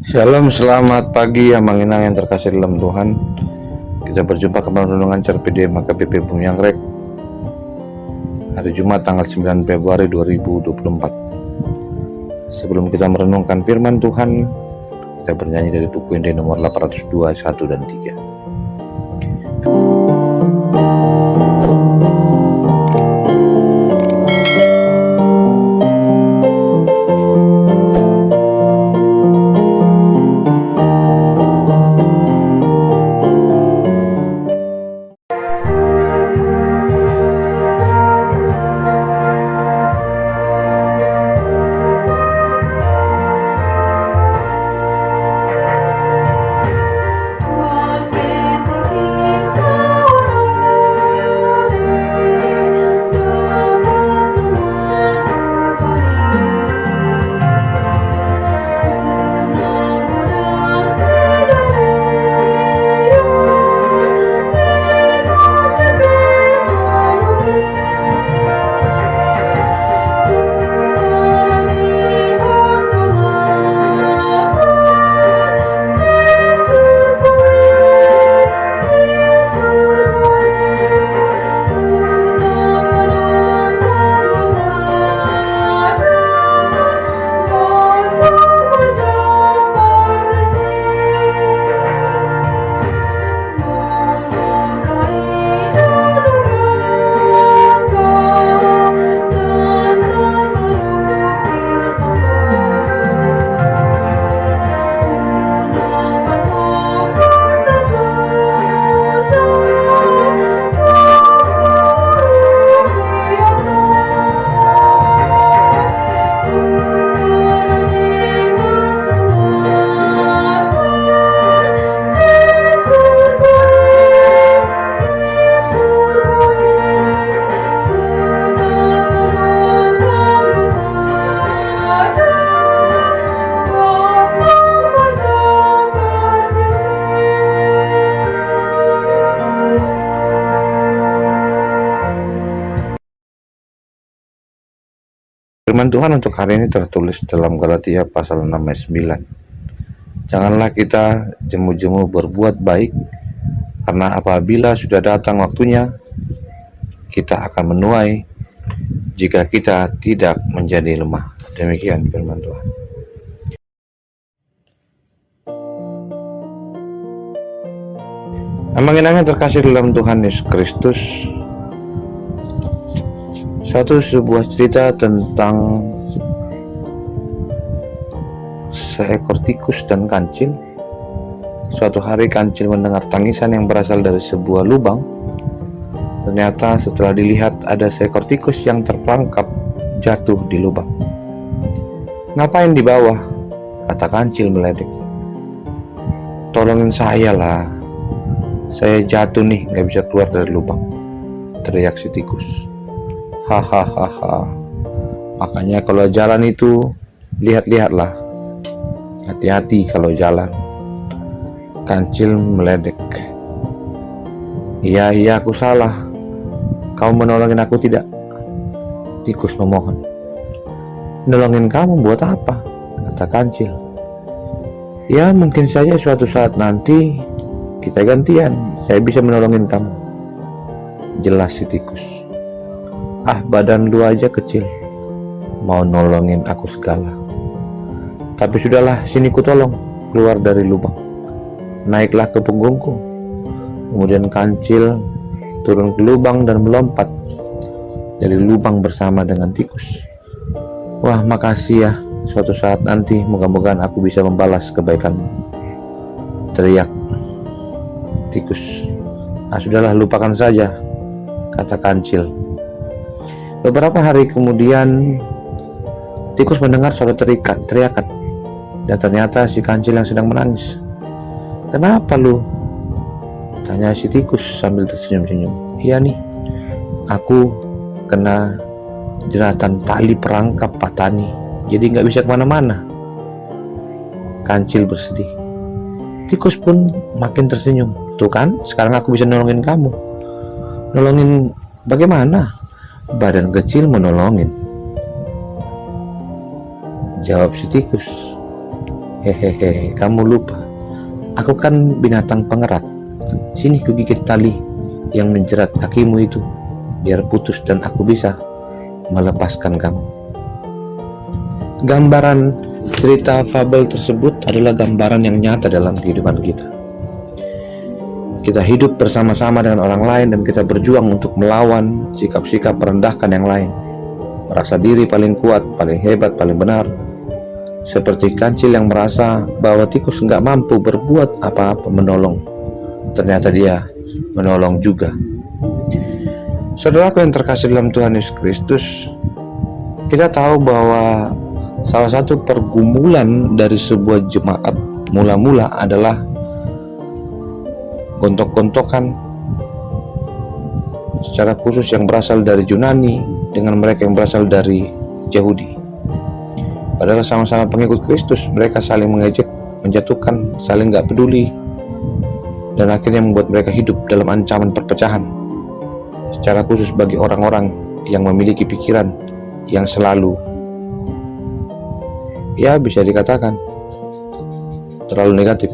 Shalom, selamat pagi Amanginang yang terkasih dalam Tuhan. Kita berjumpa kembali renungan CRPD KPP Bumi Anggrek hari Jumat tanggal 9 Februari 2024. Sebelum kita merenungkan firman Tuhan, kita bernyanyi dari buku Injil nomor 802, 1 dan 3. Firman Tuhan untuk hari ini tertulis dalam Galatia pasal 6 ayat 9. Janganlah kita jemu-jemu berbuat baik, karena apabila sudah datang waktunya, kita akan menuai jika kita tidak menjadi lemah. Demikian firman Tuhan. Amanginang yang terkasih dalam Tuhan Yesus Kristus, sebuah cerita tentang seekor tikus dan kancil. Suatu hari kancil mendengar tangisan yang berasal dari sebuah lubang. Ternyata setelah dilihat ada seekor tikus yang terperangkap jatuh di lubang. "Ngapain di bawah?" kata kancil meledek. "Tolongin saya lah, saya jatuh nih, gak bisa keluar dari lubang," teriak si tikus. "Hahaha, makanya kalau jalan itu lihat-lihatlah, hati-hati kalau jalan," kancil meledek. Iya, aku salah. Kau menolongin aku tidak?" tikus memohon. "Nolongin kamu buat apa?" kata kancil. "Ya mungkin saja suatu saat nanti kita gantian, saya bisa menolongin kamu," jelas si tikus. "Ah, badan lu aja kecil, mau nolongin aku segala. Tapi sudahlah, sini ku tolong keluar dari lubang. Naiklah ke punggungku." Kemudian kancil turun ke lubang dan melompat dari lubang bersama dengan tikus. "Wah, makasih ya, suatu saat nanti moga-mogaan aku bisa membalas kebaikanmu," teriak tikus. "Ah, sudahlah, lupakan saja," kata kancil. Beberapa hari kemudian, tikus mendengar suara teriakan, dan ternyata si kancil yang sedang menangis. "Kenapa lu?" tanya si tikus sambil tersenyum-senyum. "Iya nih, aku kena jeratan tali perangkap Pak Tani, jadi gak bisa kemana-mana," kancil bersedih. Tikus pun makin tersenyum. "Tuh kan, sekarang aku bisa nolongin kamu." "Nolongin bagaimana?" "Badan kecil menolongin," jawab si tikus. Hehehe, kamu lupa. Aku kan binatang pengerat. Sini kugigit tali yang menjerat kakimu itu, biar putus dan aku bisa melepaskan kamu. Gambaran cerita fabel tersebut adalah gambaran yang nyata dalam kehidupan kita. Kita hidup bersama-sama dengan orang lain dan kita berjuang untuk melawan sikap-sikap merendahkan yang lain. Merasa diri paling kuat, paling hebat, paling benar. Seperti kancil yang merasa bahwa tikus nggak mampu berbuat apa-apa menolong. Ternyata dia menolong juga. Saudaraku yang terkasih dalam Tuhan Yesus Kristus, kita tahu bahwa salah satu pergumulan dari sebuah jemaat mula-mula adalah gontok-gontokan, secara khusus yang berasal dari Yunani dengan mereka yang berasal dari Yahudi. Padahal sama-sama pengikut Kristus, mereka saling mengejek, menjatuhkan, saling gak peduli, dan akhirnya membuat mereka hidup dalam ancaman perpecahan, secara khusus bagi orang-orang yang memiliki pikiran yang selalu, ya bisa dikatakan, terlalu negatif.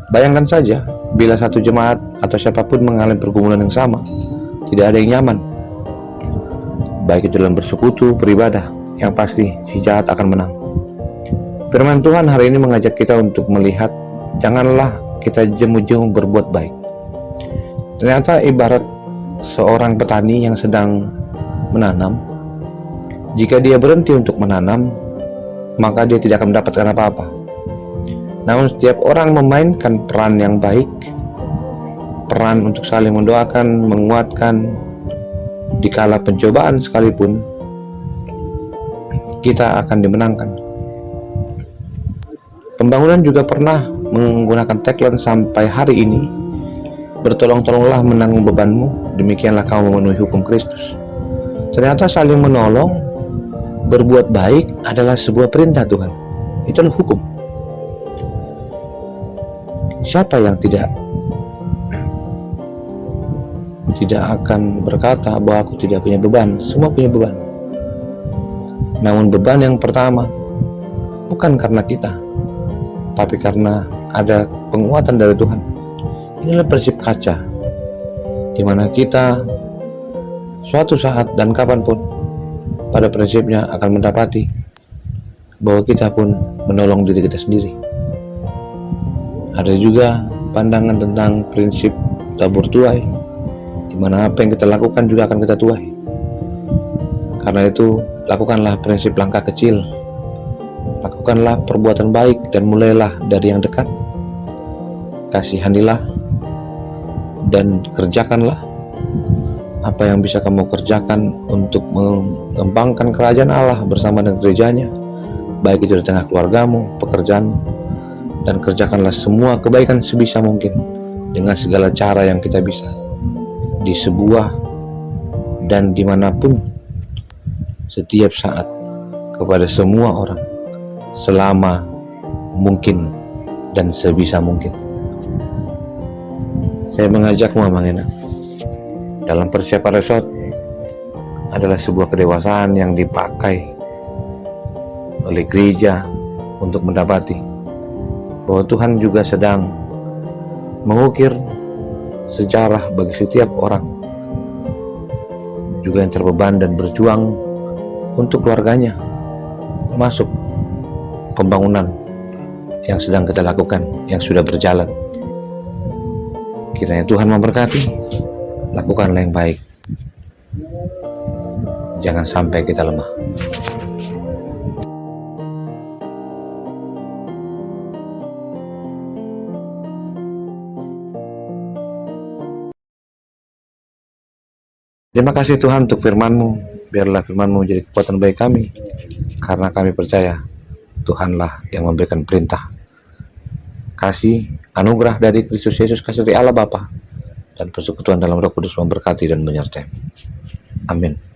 Bayangkan saja, bila satu jemaat atau siapapun mengalami pergumulan yang sama, tidak ada yang nyaman. Baik itu dalam bersekutu, beribadah, yang pasti si jahat akan menang. Firman Tuhan hari ini mengajak kita untuk melihat, janganlah kita jemu-jemu berbuat baik. Ternyata ibarat seorang petani yang sedang menanam. Jika dia berhenti untuk menanam, maka dia tidak akan mendapatkan apa-apa. Namun setiap orang memainkan peran yang baik, peran untuk saling mendoakan, menguatkan, dikala pencobaan sekalipun, kita akan dimenangkan. Pembangunan juga pernah menggunakan tagline sampai hari ini, bertolong-tolonglah menanggung bebanmu, demikianlah kamu memenuhi hukum Kristus. Ternyata saling menolong, berbuat baik adalah sebuah perintah Tuhan. Itulah hukum. Siapa yang tidak akan berkata bahwa aku tidak punya beban? Semua punya beban. Namun beban yang pertama bukan karena kita, tapi karena ada penguatan dari Tuhan. Inilah prinsip kaca, di mana kita suatu saat dan kapanpun pada prinsipnya akan mendapati bahwa kita pun menolong diri kita sendiri. Ada juga pandangan tentang prinsip tabur tuai, di mana apa yang kita lakukan juga akan kita tuai. Karena itu, lakukanlah prinsip langkah kecil, lakukanlah perbuatan baik dan mulailah dari yang dekat. Kasihanilah dan kerjakanlah apa yang bisa kamu kerjakan untuk mengembangkan kerajaan Allah bersama dengan gerejanya, baik itu di tengah keluargamu, pekerjaanmu, dan kerjakanlah semua kebaikan sebisa mungkin dengan segala cara yang kita bisa, di sebuah dan dimanapun, setiap saat, kepada semua orang, selama mungkin dan sebisa mungkin. Saya mengajakmu, Mangena, dalam persiapan resort adalah sebuah kedewasaan yang dipakai oleh gereja untuk mendapati bahwa Tuhan juga sedang mengukir sejarah bagi setiap orang juga yang terbeban dan berjuang untuk keluarganya, masuk pembangunan yang sedang kita lakukan, yang sudah berjalan. Kiranya Tuhan memberkati. Lakukanlah yang baik, jangan sampai kita lemah. Terima kasih Tuhan untuk firman-Mu. Biarlah firman-Mu menjadi kekuatan bagi kami, karena kami percaya Tuhanlah yang memberikan perintah. Kasih, anugerah dari Kristus Yesus, kasih dari Allah Bapa, dan persekutuan dalam Roh Kudus memberkati dan menyertai. Amin.